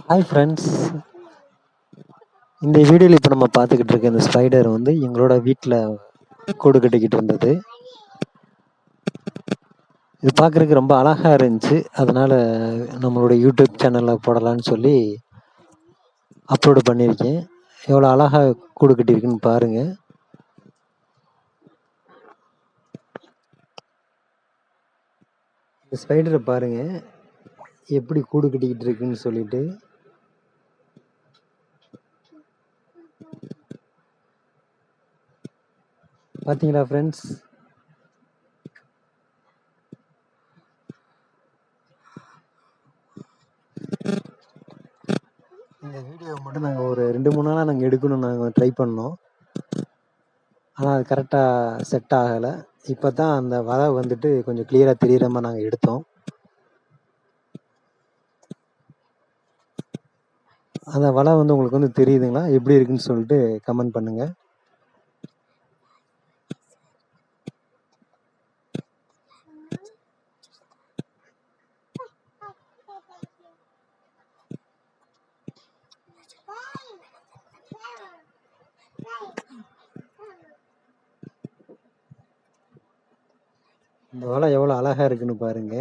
Hi friends. இந்த வீடியோவில் இப்போ நம்ம பார்த்துக்கிட்டு இருக்க இந்த ஸ்பைடர் வந்து எங்களோட வீட்டில் கூடு கட்டிக்கிட்டு இருந்தது. இது பார்க்குறதுக்கு ரொம்ப அழகாக இருந்துச்சு. அதனால் நம்மளோட யூடியூப் சேனலில் போடலான்னு சொல்லி அப்லோடு பண்ணியிருக்கேன். எவ்வளோ அழகாக கூடு கட்டியிருக்குன்னு பாருங்கள். இந்த ஸ்பைடரை பாருங்கள் எப்படி கூடு கட்டிக்கிட்டு இருக்குன்னு சொல்லிட்டு. பார்த்தீங்களா ஃப்ரெண்ட்ஸ்? இந்த வீடியோவை மட்டும் நாங்கள் ஒரு 2-3 நாளாக நாங்கள் எடுக்கணும்னு நாங்கள் ட்ரை பண்ணோம். ஆனால் அது கரெக்டாக செட் ஆகலை. இப்போ தான் அந்த வலை வந்துட்டு கொஞ்சம் கிளியராக தெரிகிற மாதிரி நாங்கள் எடுத்தோம். அந்த வலை வந்து உங்களுக்கு வந்து தெரியுதுங்களா? எப்படி இருக்குன்னு சொல்லிட்டு கமெண்ட் பண்ணுங்கள். இந்த வலை எவ்வளோ அழகாக இருக்குன்னு பாருங்க.